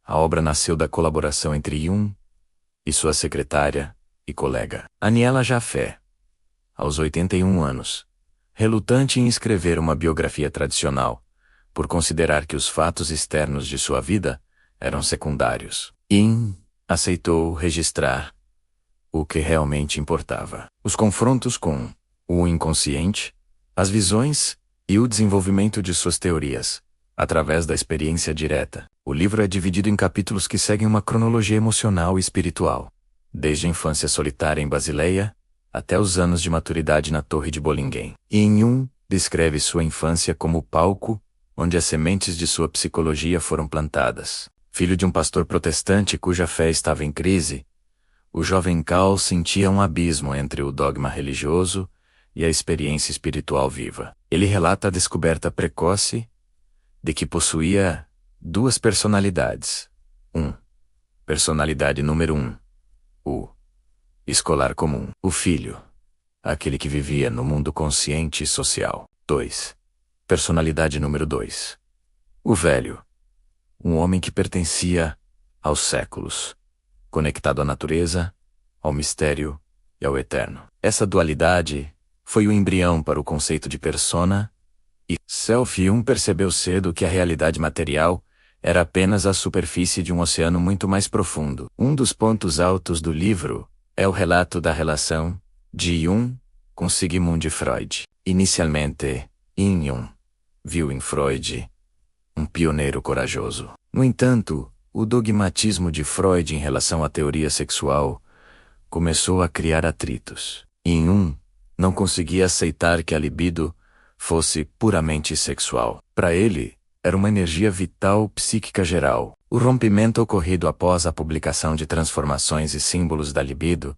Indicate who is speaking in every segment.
Speaker 1: A obra nasceu da colaboração entre Jung e sua secretária e colega, Aniela Jaffe. Aos 81 anos, relutante em escrever uma biografia tradicional, por considerar que os fatos externos de sua vida eram secundários, Jung aceitou registrar o que realmente importava: os confrontos com o inconsciente, as visões e o desenvolvimento de suas teorias, através da experiência direta. O livro é dividido em capítulos que seguem uma cronologia emocional e espiritual, desde a infância solitária em Basileia até os anos de maturidade na Torre de Bollingen. Jung descreve sua infância como o palco onde as sementes de sua psicologia foram plantadas. Filho de um pastor protestante cuja fé estava em crise, o jovem Carl sentia um abismo entre o dogma religioso e a experiência espiritual viva. Ele relata a descoberta precoce de que possuía duas personalidades. Personalidade número 1. O escolar comum. O filho. Aquele que vivia no mundo consciente e social. 2. Personalidade número 2. O velho. Um homem que pertencia aos séculos, conectado à natureza, ao mistério e ao eterno. Essa dualidade foi o embrião para o conceito de persona e self. Jung percebeu cedo que a realidade material era apenas a superfície de um oceano muito mais profundo. Um dos pontos altos do livro é o relato da relação de Jung com Sigmund Freud. Inicialmente, Jung viu em Freud um pioneiro corajoso. No entanto, o dogmatismo de Freud em relação à teoria sexual começou a criar atritos. Jung não conseguia aceitar que a libido fosse puramente sexual. Para ele, era uma energia vital psíquica geral. O rompimento ocorrido após a publicação de Transformações e Símbolos da Libido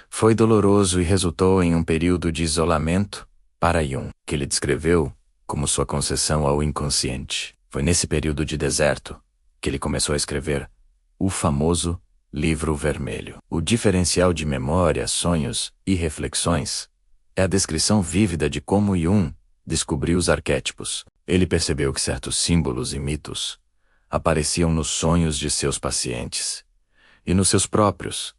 Speaker 1: foi doloroso e resultou em um período de isolamento para Jung, que ele descreveu como sua concessão ao inconsciente. Foi nesse período de deserto que ele começou a escrever o famoso Livro Vermelho. O diferencial de memória, sonhos e reflexões é a descrição vívida de como Jung descobriu os arquétipos. Ele percebeu que certos símbolos e mitos apareciam nos sonhos de seus pacientes e nos seus próprios,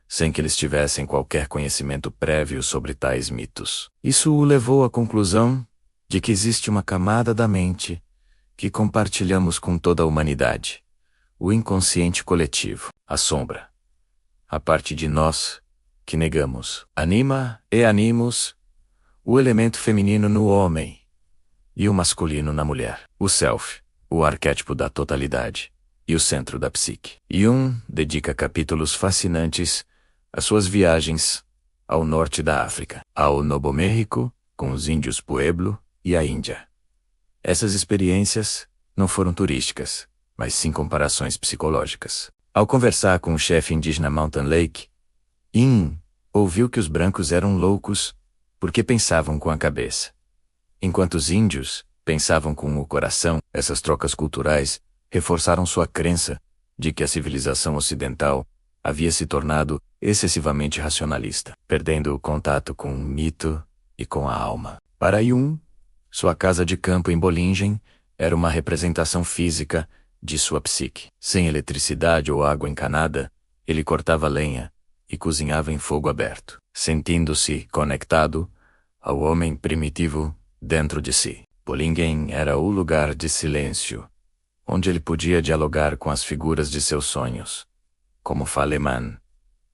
Speaker 1: sem que eles tivessem qualquer conhecimento prévio sobre tais mitos. Isso o levou à conclusão de que existe uma camada da mente que compartilhamos com toda a humanidade: o inconsciente coletivo, a sombra, a parte de nós que negamos, anima e animus, o elemento feminino no homem e o masculino na mulher, o self, o arquétipo da totalidade e o centro da psique. Jung dedica capítulos fascinantes às suas viagens ao norte da África, ao Novo México, com os índios Pueblo e a Índia. Essas experiências não foram turísticas, mas sim comparações psicológicas. Ao conversar com o chefe indígena Mountain Lake, Jung ouviu que os brancos eram loucos porque pensavam com a cabeça, enquanto os índios pensavam com o coração. Essas trocas culturais reforçaram sua crença de que a civilização ocidental havia se tornado excessivamente racionalista, perdendo o contato com o mito e com a alma. Para Jung, sua casa de campo em Bollingen era uma representação física de sua psique. Sem eletricidade ou água encanada, ele cortava lenha e cozinhava em fogo aberto, sentindo-se conectado ao homem primitivo dentro de si. Bollingen era o lugar de silêncio, onde ele podia dialogar com as figuras de seus sonhos, como Faleman,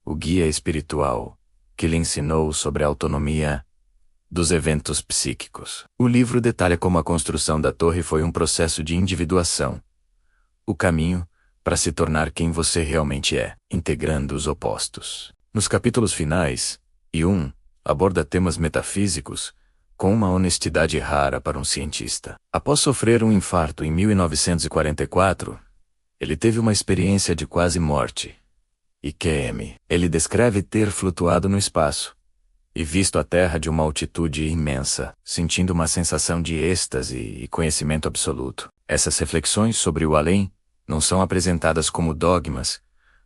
Speaker 1: o guia espiritual, que lhe ensinou sobre a autonomia dos eventos psíquicos. O livro detalha como a construção da torre foi um processo de individuação, o caminho para se tornar quem você realmente é, integrando os opostos. Nos capítulos finais, Jung aborda temas metafísicos com uma honestidade rara para um cientista. Após sofrer um infarto em 1944, ele teve uma experiência de quase morte. IQM. Ele descreve ter flutuado no espaço e visto a Terra de uma altitude imensa, sentindo uma sensação de êxtase e conhecimento absoluto. Essas reflexões sobre o além não são apresentadas como dogmas,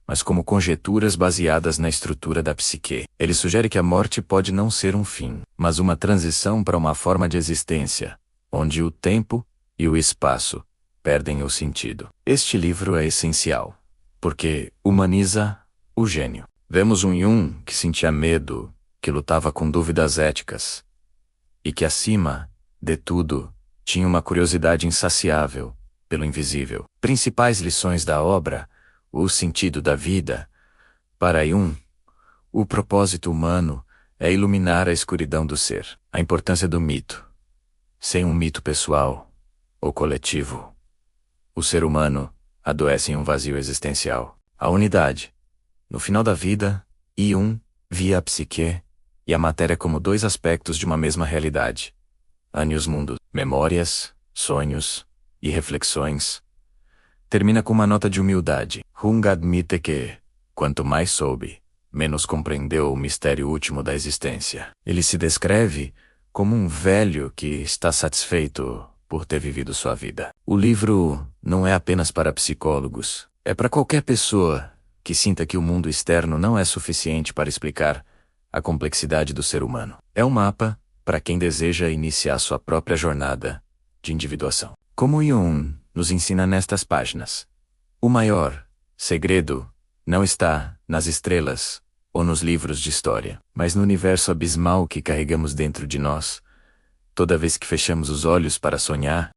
Speaker 1: mas como conjecturas baseadas na estrutura da psique. Ele sugere que a morte pode não ser um fim, mas uma transição para uma forma de existência, onde o tempo e o espaço perdem o sentido. Este livro é essencial, porque humaniza o gênio. Vemos um Jung que sentia medo, que lutava com dúvidas éticas, e que acima de tudo tinha uma curiosidade insaciável pelo invisível. Principais lições da obra: o sentido da vida. Para Jung, o propósito humano é iluminar a escuridão do ser. A importância do mito. Sem um mito pessoal ou coletivo, o ser humano adoece em um vazio existencial. A unidade. No final da vida, Jung via a psique e a matéria como dois aspectos de uma mesma realidade. Anius Mundus, memórias, sonhos e reflexões. Termina com uma nota de humildade. Jung admite que, quanto mais soube, menos compreendeu o mistério último da existência. Ele se descreve como um velho que está satisfeito por ter vivido sua vida. O livro não é apenas para psicólogos, é para qualquer pessoa que sinta que o mundo externo não é suficiente para explicar a complexidade do ser humano. É um mapa para quem deseja iniciar sua própria jornada de individuação. Como Jung nos ensina nestas páginas, o maior segredo não está nas estrelas ou nos livros de história, mas no universo abismal que carregamos dentro de nós. Toda vez que fechamos os olhos para sonhar,